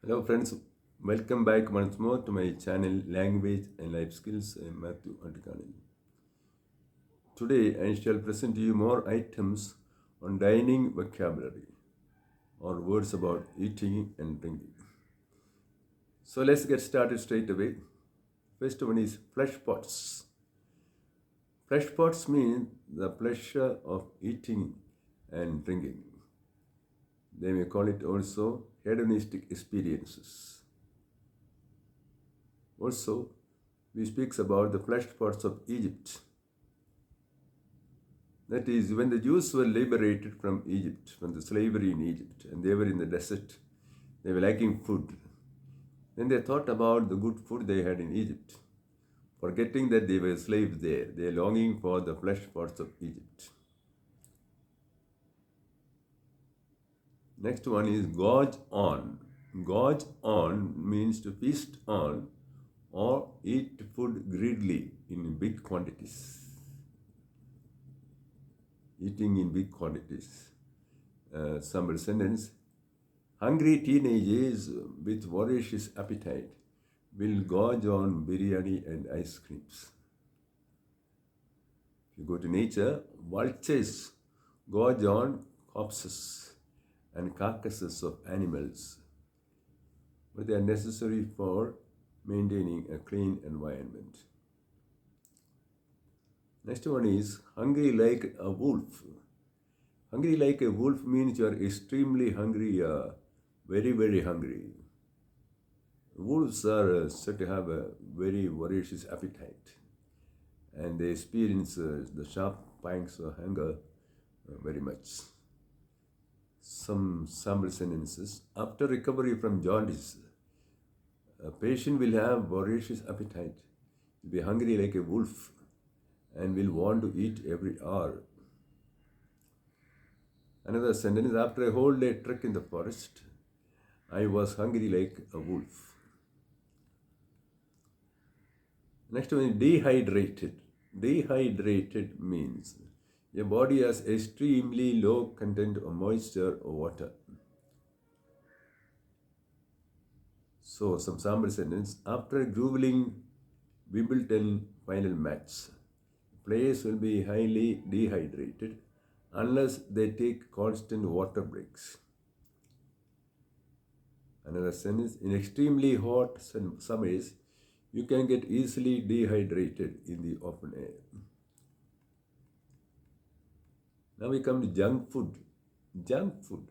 Hello friends, welcome back once more to my channel Language and Life Skills. I am Matthew Antikanil. Today I shall present to you more items on dining vocabulary or words about eating and drinking. So let's get started straight away. First one is flesh pots. Flesh pots mean the pleasure of eating and drinking. They may call it also hedonistic experiences. Also, we speak about the flesh pots of Egypt. That is, when the Jews were liberated from Egypt, from the slavery in Egypt, and they were in the desert, they were lacking food. Then they thought about the good food they had in Egypt, forgetting that they were slaves there. They are longing for the flesh pots of Egypt. Next one is gorge on. Gorge on means to feast on or eat food greedily in big quantities. Eating in big quantities. Sample sentence. Hungry teenagers with voracious appetite will gorge on biryani and ice creams. If you go to nature, vultures gorge on corpses and carcasses of animals, but they are necessary for maintaining a clean environment. Next one is hungry like a wolf. Hungry like a wolf means you are extremely hungry, very, very hungry. Wolves are said to have a very voracious appetite and they experience the sharp pangs of hunger very much. Some sample sentences. After recovery from jaundice, a patient will have voracious appetite, will be hungry like a wolf, and will want to eat every hour. Another sentence, after a whole day trek in the forest, I was hungry like a wolf. Next one is dehydrated. Dehydrated means your body has extremely low content of moisture or water. So some sample sentence, after a grueling Wimbledon final match, players will be highly dehydrated unless they take constant water breaks. Another sentence, in extremely hot summers, you can get easily dehydrated in the open air. Now we come to junk food. Junk food.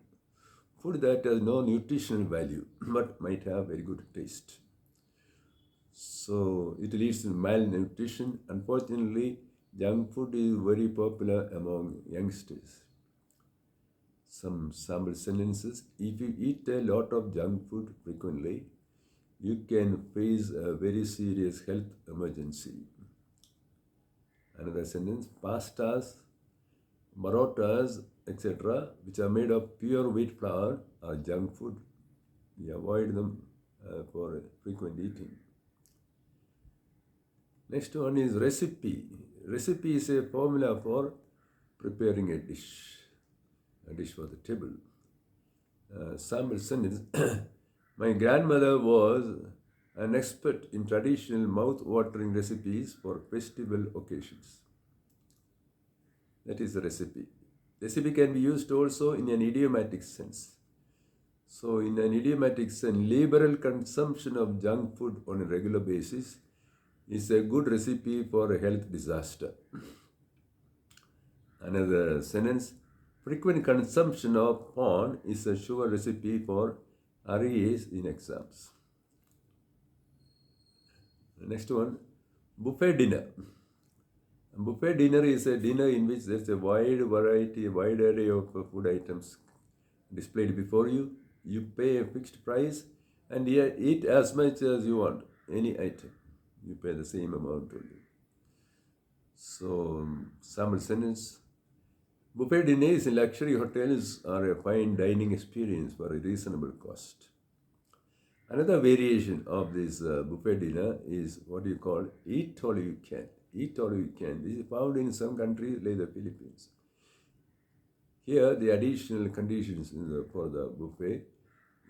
Food that has no nutritional value but might have very good taste. So it leads to malnutrition. Unfortunately, junk food is very popular among youngsters. Some sample sentences. If you eat a lot of junk food frequently, you can face a very serious health emergency. Another sentence, pastas, marotas, etc., which are made of pure wheat flour, are junk food. We avoid them for frequent eating. Next one is recipe. Recipe is a formula for preparing a dish for the table. Sample sentence, my grandmother was an expert in traditional mouth-watering recipes for festival occasions. That is the recipe. Recipe can be used also in an idiomatic sense. So in an idiomatic sense, liberal consumption of junk food on a regular basis is a good recipe for a health disaster. Another sentence, frequent consumption of porn is a sure recipe for arrears in exams. The next one, buffet dinner. A buffet dinner is a dinner in which there's a wide variety, a wide array of food items displayed before you. You pay a fixed price and you eat as much as you want, any item. You pay the same amount only. So, sample sentence. Buffet dinners in luxury hotels are a fine dining experience for a reasonable cost. Another variation of this buffet dinner is what you call eat all you can. Eat all you can. This is found in some countries like the Philippines. Here, the additional conditions for the buffet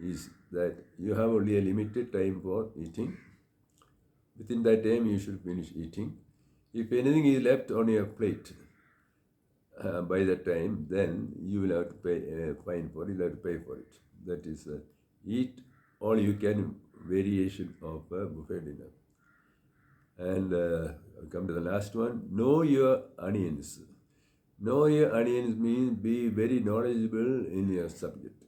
is that you have only a limited time for eating. Within that time, you should finish eating. If anything is left on your plate by that time, then you will have to pay fine for it. You will have to pay for it. That is, eat all you can variation of buffet dinner. And come to the last one. Know your onions. Know your onions means be very knowledgeable in your subject.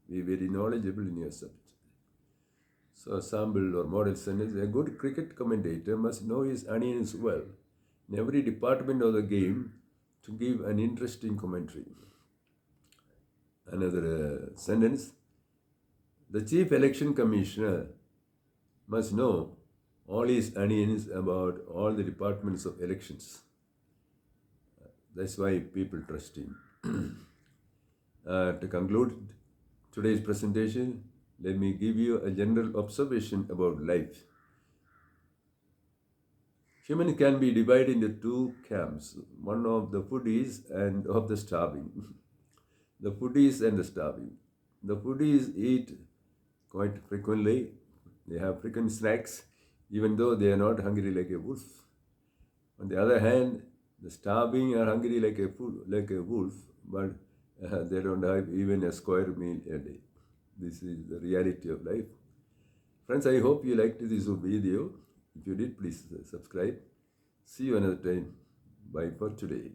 Be very knowledgeable in your subject. So, sample or model sentence: a good cricket commentator must know his onions well in every department of the game to give an interesting commentary. Another sentence: the chief election commissioner must know all his onions about all the departments of elections. That's why people trust him. To conclude today's presentation, let me give you a general observation about life. Humans can be divided into two camps, one of the foodies and of the starving. The foodies and the starving. The foodies eat quite frequently. They have frequent snacks, even though they are not hungry like a wolf. On the other hand, the starving are hungry like a wolf, but they don't have even a square meal a day. This is the reality of life. Friends, I hope you liked this video. If you did, please subscribe. See you another time. Bye for today.